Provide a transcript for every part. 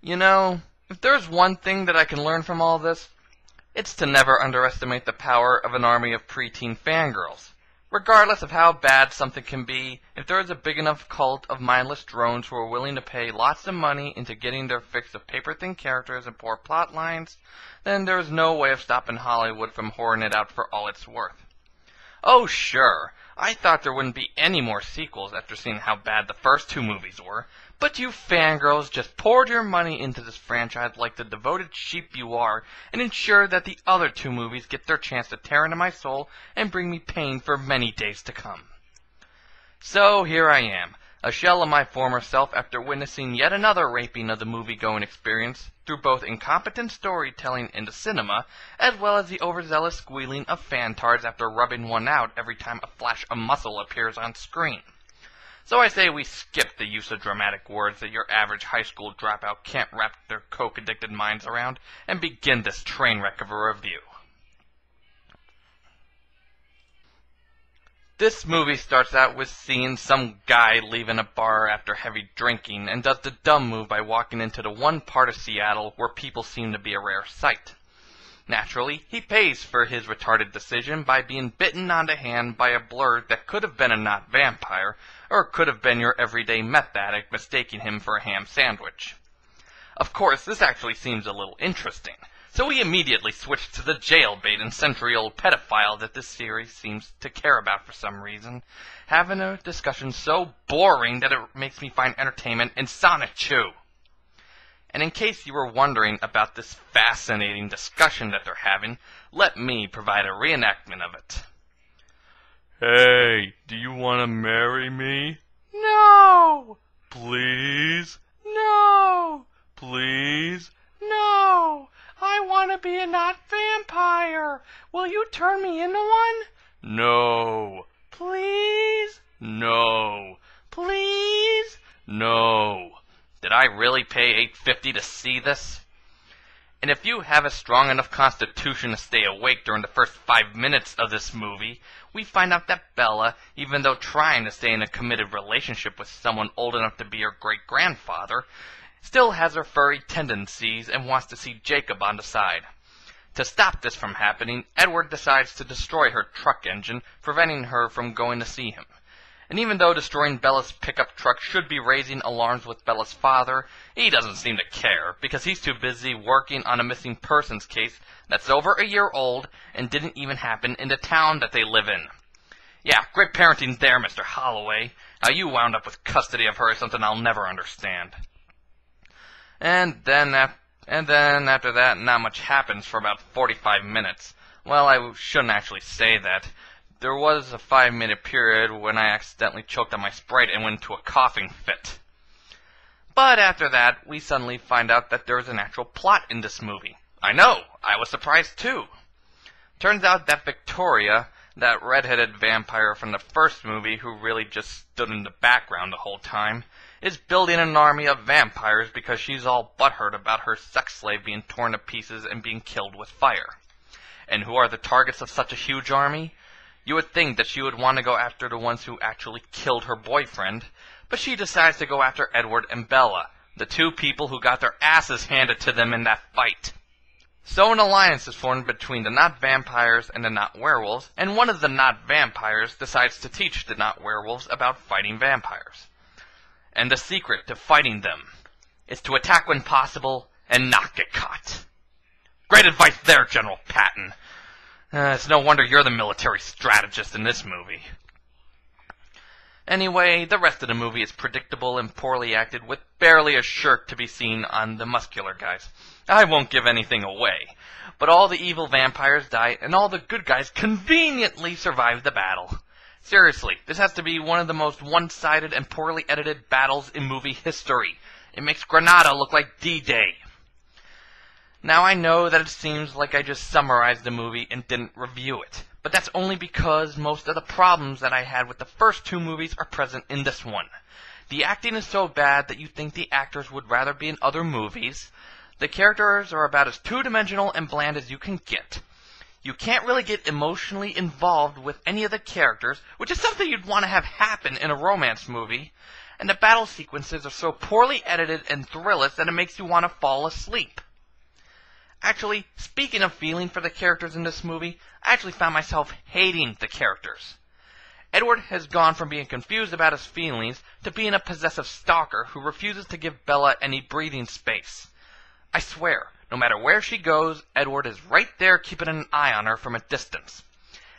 You know, if there's one thing that I can learn from all this, it's to never underestimate the power of an army of preteen fangirls. Regardless of how bad something can be, if there is a big enough cult of mindless drones who are willing to pay lots of money into getting their fix of paper-thin characters and poor plot lines, then there is no way of stopping Hollywood from whoring it out for all it's worth. Oh, sure, I thought there wouldn't be any more sequels after seeing how bad the first two movies were, but you fangirls just poured your money into this franchise like the devoted sheep you are, and ensured that the other two movies get their chance to tear into my soul and bring me pain for many days to come. So here I am, a shell of my former self after witnessing yet another raping of the movie-going experience through both incompetent storytelling in the cinema, as well as the overzealous squealing of fantards after rubbing one out every time a flash of muscle appears on screen. So I say we skip the use of dramatic words that your average high school dropout can't wrap their coke-addicted minds around, and begin this train wreck of a review. This movie starts out with seeing some guy leaving a bar after heavy drinking and does the dumb move by walking into the one part of Seattle where people seem to be a rare sight. Naturally, he pays for his retarded decision by being bitten on the hand by a blur that could have been a not vampire, or could have been your everyday meth addict mistaking him for a ham sandwich. Of course, this actually seems a little interesting, so we immediately switch to the jailbait and century-old pedophile that this series seems to care about for some reason, having a discussion so boring that it makes me find entertainment in Sonic Chew. And in case you were wondering about this fascinating discussion that they're having, let me provide a reenactment of it. Hey, do you want to marry me? No! Please? No! Please? No! I want to be a not vampire! Will you turn me into one? No. Please? No. Please? No. Did I really pay $8.50 to see this? And if you have a strong enough constitution to stay awake during the first 5 minutes of this movie, we find out that Bella, even though trying to stay in a committed relationship with someone old enough to be her great-grandfather, still has her furry tendencies and wants to see Jacob on the side. To stop this from happening, Edward decides to destroy her truck engine, preventing her from going to see him. And even though destroying Bella's pickup truck should be raising alarms with Bella's father, he doesn't seem to care, because he's too busy working on a missing persons case that's over a year old and didn't even happen in the town that they live in. Yeah, great parenting there, Mr. Holloway. How you wound up with custody of her is something I'll never understand. And then after that, not much happens for about 45 minutes. Well, I shouldn't actually say that. There was a 5-minute period when I accidentally choked on my Sprite and went into a coughing fit. But after that, we suddenly find out that there is an actual plot in this movie. I know, I was surprised too. Turns out that Victoria, that red-headed vampire from the first movie who really just stood in the background the whole time, is building an army of vampires because she's all butthurt about her sex slave being torn to pieces and being killed with fire. And who are the targets of such a huge army? You would think that she would want to go after the ones who actually killed her boyfriend, but she decides to go after Edward and Bella, the two people who got their asses handed to them in that fight. So an alliance is formed between the not vampires and the not werewolves, and one of the not vampires decides to teach the not werewolves about fighting vampires. And the secret to fighting them is to attack when possible and not get caught. Great advice there, General Patton. It's no wonder you're the military strategist in this movie. Anyway, the rest of the movie is predictable and poorly acted, with barely a shirt to be seen on the muscular guys. I won't give anything away, but all the evil vampires die, and all the good guys conveniently survive the battle. Seriously, this has to be one of the most one-sided and poorly edited battles in movie history. It makes Grenada look like D-Day. Now I know that it seems like I just summarized the movie and didn't review it, but that's only because most of the problems that I had with the first two movies are present in this one. The acting is so bad that you think the actors would rather be in other movies. The characters are about as two-dimensional and bland as you can get. You can't really get emotionally involved with any of the characters, which is something you'd want to have happen in a romance movie. and the battle sequences are so poorly edited and thrillless that it makes you want to fall asleep. Actually, speaking of feeling for the characters in this movie, I actually found myself hating the characters. Edward has gone from being confused about his feelings to being a possessive stalker who refuses to give Bella any breathing space. I swear, no matter where she goes, Edward is right there keeping an eye on her from a distance.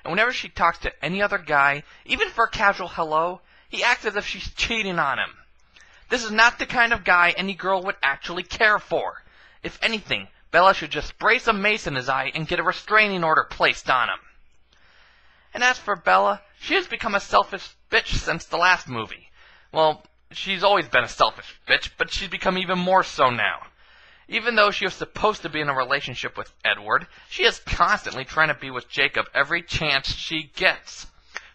And whenever she talks to any other guy, even for a casual hello, he acts as if she's cheating on him. This is not the kind of guy any girl would actually care for. If anything, Bella should just spray some mace in his eye and get a restraining order placed on him. And as for Bella, she has become a selfish bitch since the last movie. Well, she's always been a selfish bitch, but she's become even more so now. Even though she was supposed to be in a relationship with Edward, she is constantly trying to be with Jacob every chance she gets,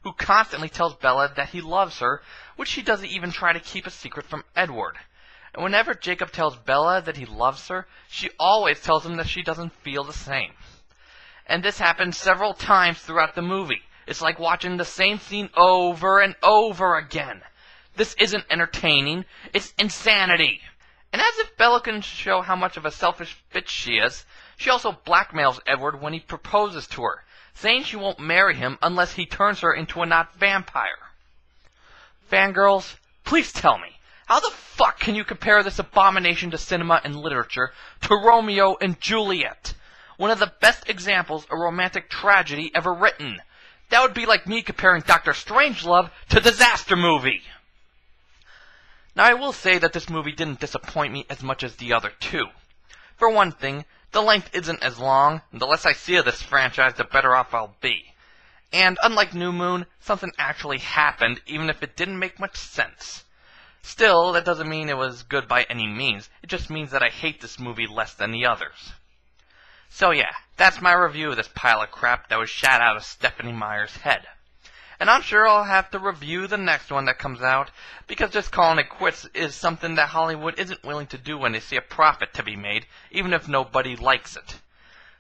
who constantly tells Bella that he loves her, which she doesn't even try to keep a secret from Edward. And whenever Jacob tells Bella that he loves her, she always tells him that she doesn't feel the same. And this happens several times throughout the movie. It's like watching the same scene over and over again. This isn't entertaining, it's insanity. And as if Bella can show how much of a selfish bitch she is, she also blackmails Edward when he proposes to her, saying she won't marry him unless he turns her into a not vampire. Fangirls, please tell me, how the fuck can you compare this abomination to cinema and literature to Romeo and Juliet? One of the best examples of romantic tragedy ever written. That would be like me comparing Dr. Strangelove to Disaster Movie. Now I will say that this movie didn't disappoint me as much as the other two. For one thing, the length isn't as long, and the less I see of this franchise, the better off I'll be. And unlike New Moon, something actually happened, even if it didn't make much sense. Still, that doesn't mean it was good by any means, it just means that I hate this movie less than the others. So yeah, that's my review of this pile of crap that was shot out of Stephenie Meyer's head. And I'm sure I'll have to review the next one that comes out, because just calling it quits is something that Hollywood isn't willing to do when they see a profit to be made, even if nobody likes it.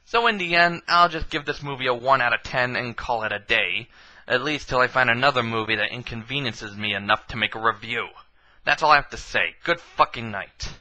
So in the end, I'll just give this movie a 1 out of 10 and call it a day, at least till I find another movie that inconveniences me enough to make a review. That's all I have to say. Good fucking night.